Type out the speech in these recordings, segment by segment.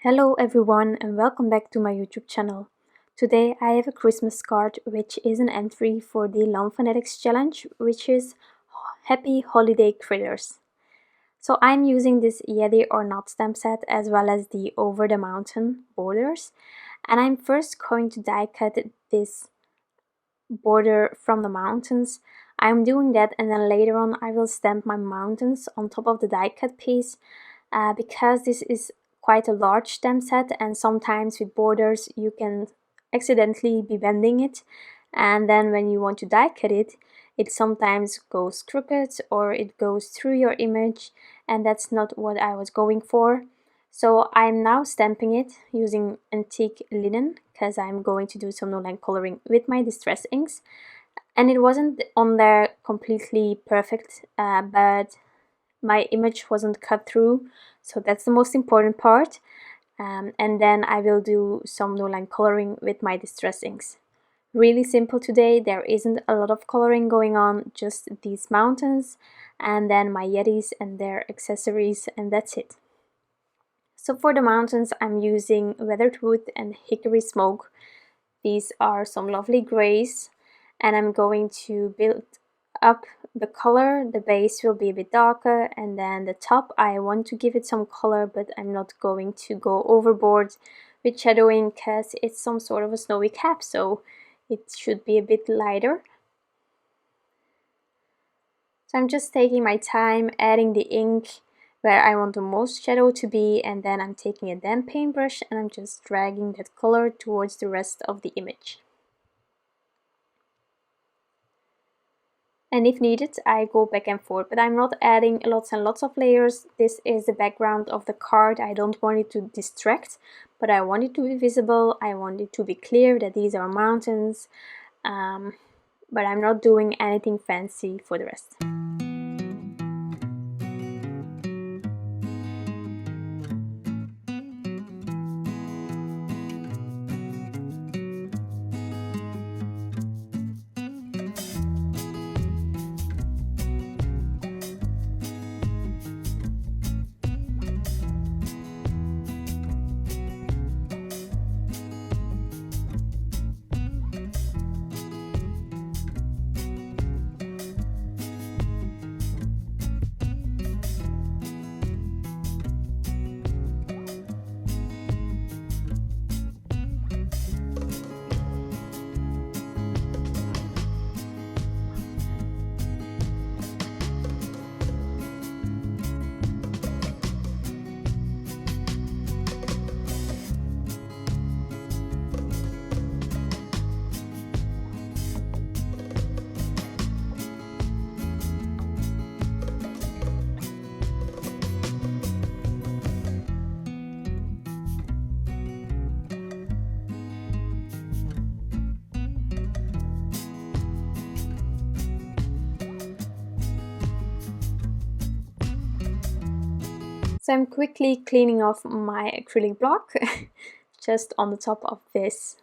Hello everyone and welcome back to my YouTube channel. Today I have a Christmas card which is an entry for the Lawn Fawnatics challenge, which is Happy Holiday Critters. So I'm using this Yeti or Not stamp set as well as the Over the Mountain borders, and I'm first going to die cut this border from the mountains. I'm doing that, and then later on I will stamp my mountains on top of the die cut piece because this is quite a large stamp set, and sometimes with borders you can accidentally be bending it, and then when you want to die cut it, it sometimes goes crooked or it goes through your image, and that's not what I was going for. So I'm now stamping it using antique linen because I'm going to do some no-line coloring with my distress inks, and it wasn't on there completely perfect, but my image wasn't cut through, so that's the most important part. And then I will do some no-line coloring with my distress inks. Really simple today, there isn't a lot of coloring going on, just these mountains and then my Yetis and their accessories, and that's it. So for the mountains I'm using weathered wood and hickory smoke. These are some lovely grays, and I'm going to build up the color. The base will be a bit darker, and then the top I want to give it some color, but I'm not going to go overboard with shadowing because it's some sort of a snowy cap, so it should be a bit lighter. So I'm just taking my time adding the ink where I want the most shadow to be, and then I'm taking a damp paintbrush and I'm just dragging that color towards the rest of the image. And if needed, I go back and forth, but I'm not adding lots and lots of layers. This is the background of the card. I don't want it to distract, but I want it to be visible. I want it to be clear that these are mountains, but I'm not doing anything fancy for the rest. So I'm quickly cleaning off my acrylic block just on the top of this.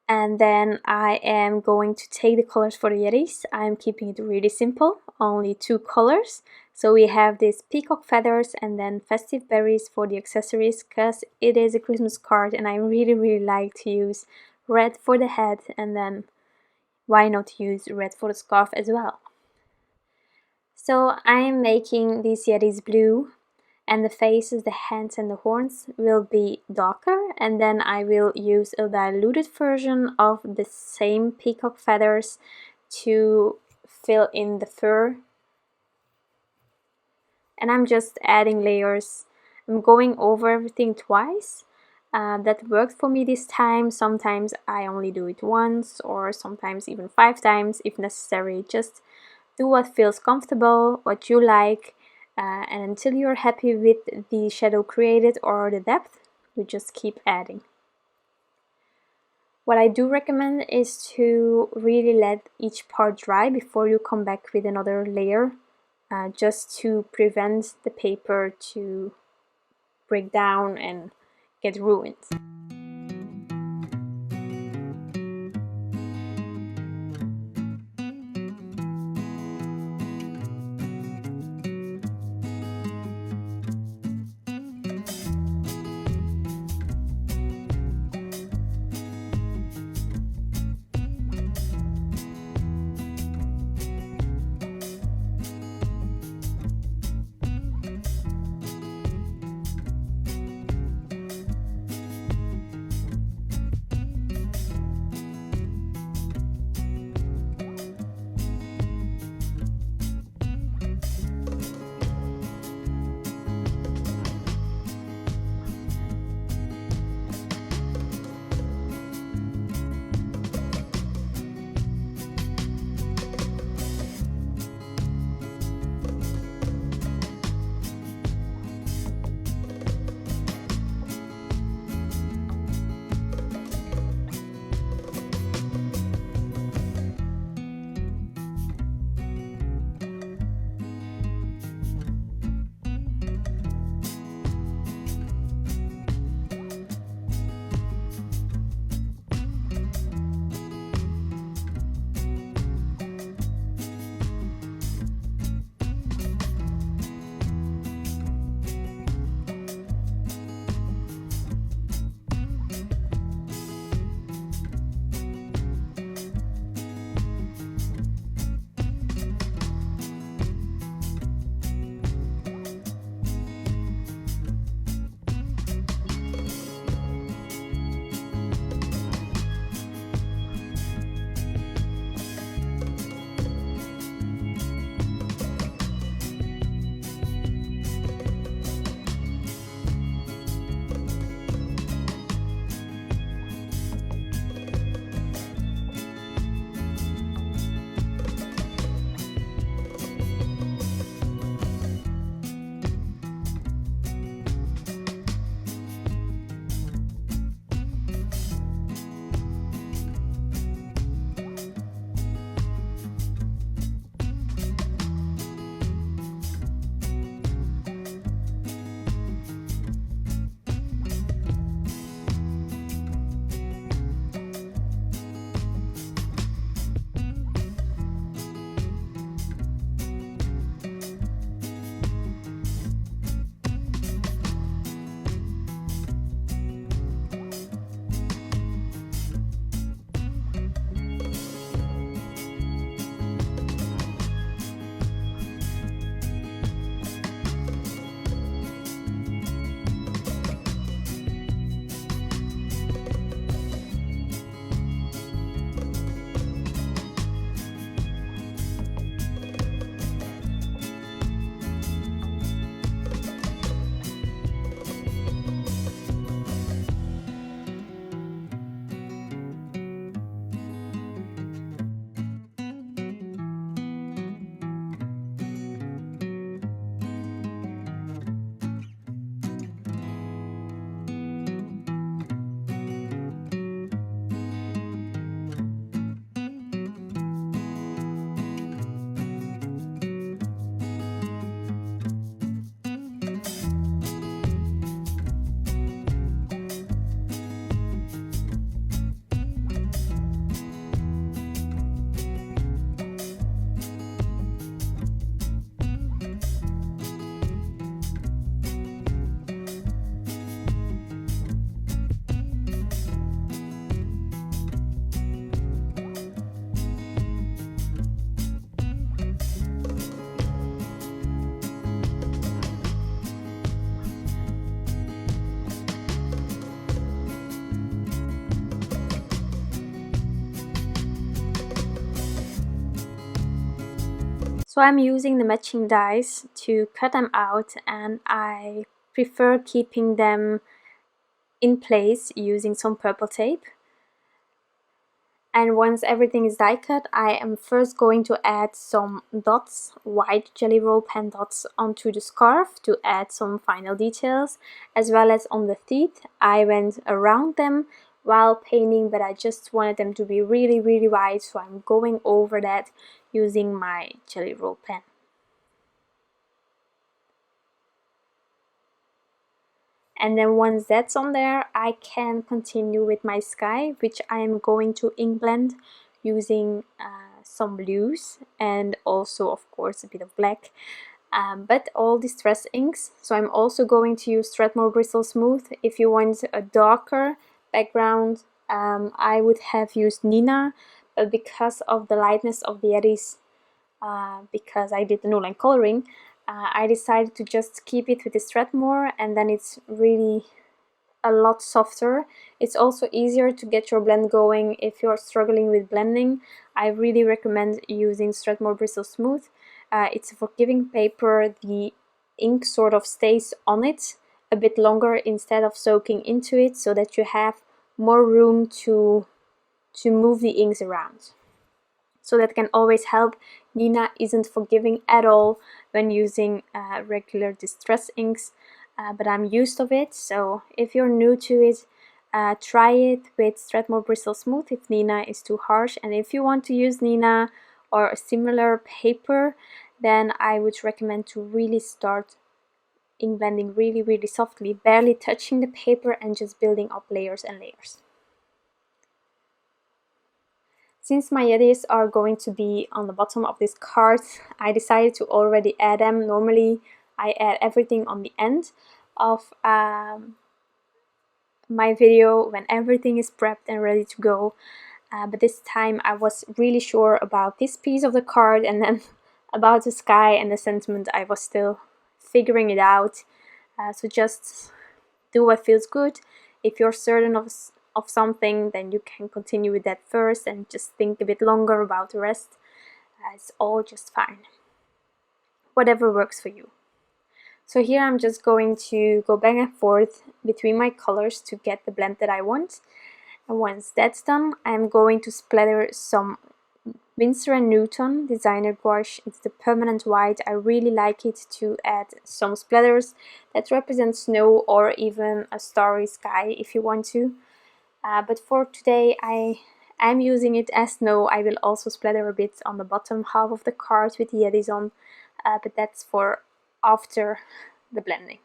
And then I am going to take the colors for the Yetis. I'm keeping it really simple, only 2 colors. So we have this Peacock feathers and then Festive berries for the accessories, because it is a Christmas card and I really like to use red for the head, and then why not use red for the scarf as well. So I'm making these Yetis blue, and the faces, the hands and the horns will be darker, and then I will use a diluted version of the same peacock feathers to fill in the fur. And I'm just adding layers. I'm going over everything twice. That worked for me this time. Sometimes I only do it once, or sometimes even 5 times if necessary. Just do what feels comfortable, what you like, and until you're happy with the shadow created or the depth, you just keep adding. What I do recommend is to really let each part dry before you come back with another layer, just to prevent the paper to break down and get ruined. So I'm using the matching dies to cut them out, and I prefer keeping them in place using some purple tape. And once everything is die cut, I am first going to add some dots, white jelly roll pen dots, onto the scarf to add some final details, as well as on the teeth. I went around them while painting, but I just wanted them to be really wide, so I'm going over that using my jelly roll pen. And then once that's on there, I can continue with my sky, which I am going to ink blend using some blues and also of course a bit of black, but all distress inks. So I'm also going to use Strathmore Bristol Smooth. If you want a darker background, I would have used Nina, but because of the lightness of the Yetis, because I did the no line coloring, I decided to just keep it with the Strathmore, and then it's really a lot softer. It's also easier to get your blend going if you're struggling with blending. I really recommend using Strathmore Bristol Smooth. It's a forgiving paper. The ink sort of stays on it a bit longer instead of soaking into it, so that you have more room to move the inks around. So that can always help. Nina isn't forgiving at all when using regular distress inks, but I'm used to it. So if you're new to it, try it with Strathmore Bristol Smooth if Nina is too harsh. And if you want to use Nina or a similar paper, then I would recommend to really start ink blending really softly, barely touching the paper and just building up layers and layers. Since my Yetis are going to be on the bottom of this card, I decided to already add them. Normally I add everything on the end of my video when everything is prepped and ready to go. But this time I was really sure about this piece of the card, and then about the sky and the sentiment I was still figuring it out. So just do what feels good. If you're certain of something, then you can continue with that first and just think a bit longer about the rest. It's all just fine. Whatever works for you. So here I'm just going to go back and forth between my colors to get the blend that I want. And once that's done, I'm going to splatter some Winsor & Newton designer gouache. It's the permanent white. I really like it to add some splatters that represent snow or even a starry sky if you want to. But for today I am using it as snow. I will also splatter a bit on the bottom half of the card with the Yetis on, but that's for after the blending.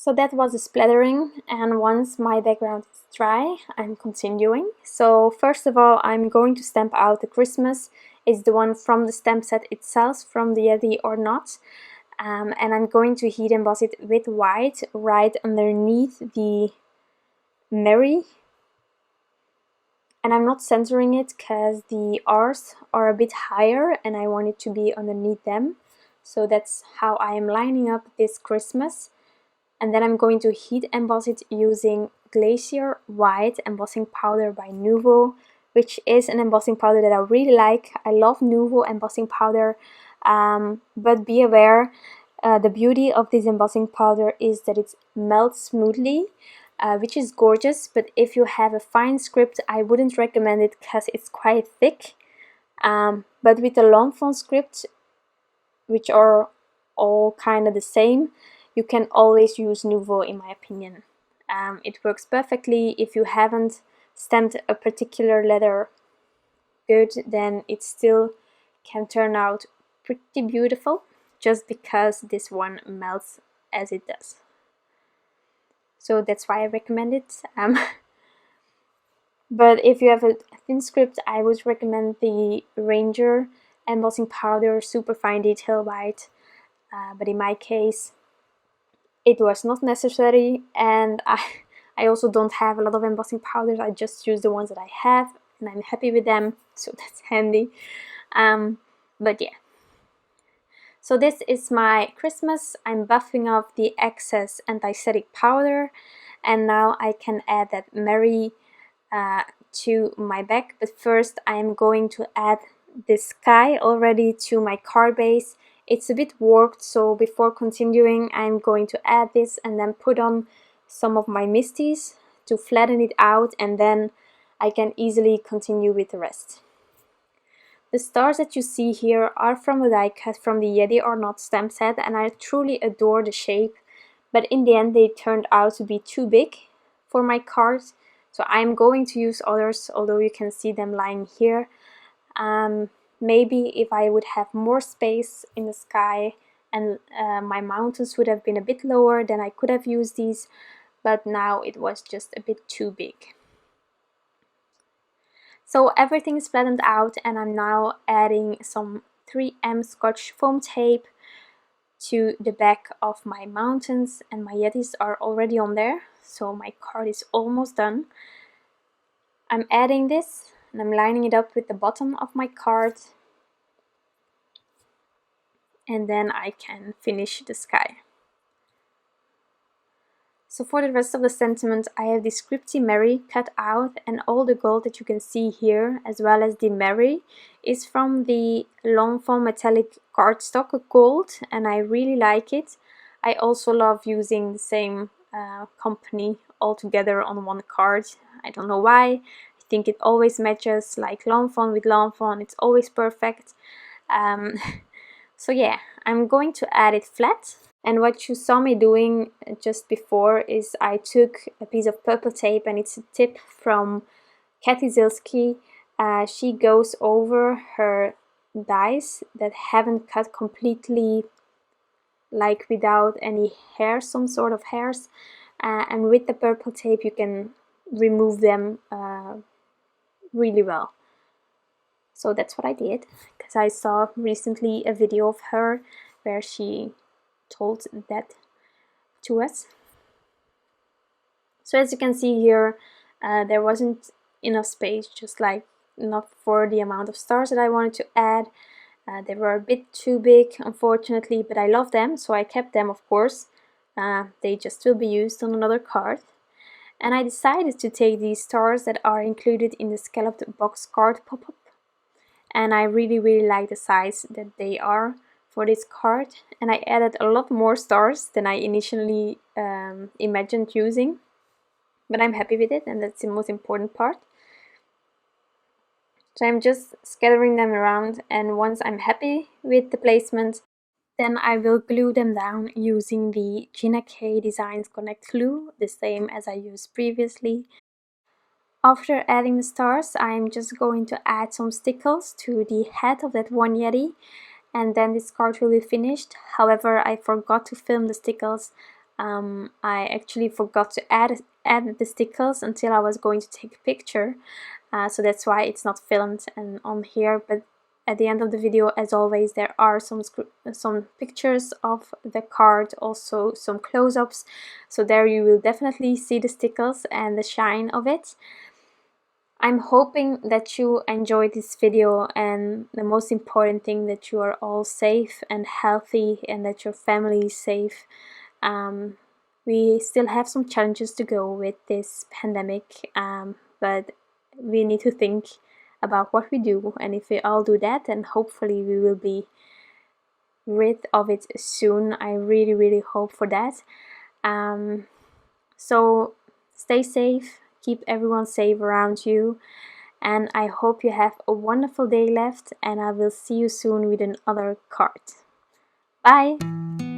So that was the splattering, and once my background is dry, I'm continuing. So first of all, I'm going to stamp out the Christmas. It's the one from the stamp set itself, from the Yeti or not. And I'm going to heat emboss it with white right underneath the Merry. And I'm not centering it because the R's are a bit higher and I want it to be underneath them. So that's how I am lining up this Christmas. And then I'm going to heat emboss it using Glacier White Embossing Powder by NUVO, which is an embossing powder that I really like. I love NUVO embossing powder, but be aware, the beauty of this embossing powder is that it melts smoothly, which is gorgeous, but if you have a fine script, I wouldn't recommend it because it's quite thick. But with the Lawn Fawn script, which are all kind of the same, you can always use NUVO in my opinion. It works perfectly. If you haven't stamped a particular letter good, then it still can turn out pretty beautiful, just because this one melts as it does. So that's why I recommend it. But if you have a thin script, I would recommend the Ranger embossing powder, super fine detail white. But in my case, it was not necessary, and I also don't have a lot of embossing powders. I just use the ones that I have, and I'm happy with them, so that's handy. But yeah. So this is my Christmas. I'm buffing off the excess anti-static powder, and now I can add that Merry to my back. But first I'm going to add this sky already to my card base. It's a bit warped, so before continuing I'm going to add this and then put on some of my misties to flatten it out, and then I can easily continue with the rest. The stars that you see here are from a die cut from the Yeti or Not stamp set, and I truly adore the shape, but in the end they turned out to be too big for my card, so I'm going to use others, although you can see them lying here. Maybe if I would have more space in the sky and my mountains would have been a bit lower, then I could have used these, but now it was just a bit too big. So everything is flattened out, and I'm now adding some 3M Scotch foam tape to the back of my mountains, and my Yetis are already on there, so my card is almost done. I'm adding this and I'm lining it up with the bottom of my card, and then I can finish the sky. So for the rest of the sentiment, I have the Scripty Merry cut out, and all the gold that you can see here, as well as the Merry, is from the Lawn Fawn Metallic Cardstock gold, and I really like it. I also love using the same company all together on one card. I don't know why. I think it always matches, like Lawn Fawn with Lawn Fawn, it's always perfect. So yeah, I'm going to add it flat. And what you saw me doing just before is I took a piece of purple tape, and it's a tip from Katy Zilski. She goes over her dies that haven't cut completely, like without any hairs, some sort of hairs. And with the purple tape you can remove them really well. So that's what I did, because I saw recently a video of her where she told that to us. So as you can see here, there wasn't enough space, just like not for the amount of stars that I wanted to add. They were a bit too big, unfortunately, but I love them, so I kept them, of course. They just will be used on another card. And I decided to take these stars that are included in the Scalloped box card pop-up, and I really like the size that they are for this card, and I added a lot more stars than I initially imagined using, but I'm happy with it, and that's the most important part. So I'm just scattering them around, and once I'm happy with the placement, then I will glue them down using the Gina K Designs Connect glue, the same as I used previously. After adding the stars, I'm just going to add some stickles to the head of that one Yeti, and then this card will be finished. However, I forgot to film the stickles. I actually forgot to add the stickles until I was going to take a picture, so that's why it's not filmed and on here. But at the end of the video, as always, there are some pictures of the card, also some close-ups, so there you will definitely see the stickles and the shine of it. I'm hoping that you enjoyed this video, and the most important thing, that you are all safe and healthy, and that your family is safe. we still have some challenges to go with this pandemic, but we need to think about what we do, and if we all do that, then hopefully we will be rid of it soon. I really hope for that. So stay safe, keep everyone safe around you, and I hope you have a wonderful day left, and I will see you soon with another card. Bye!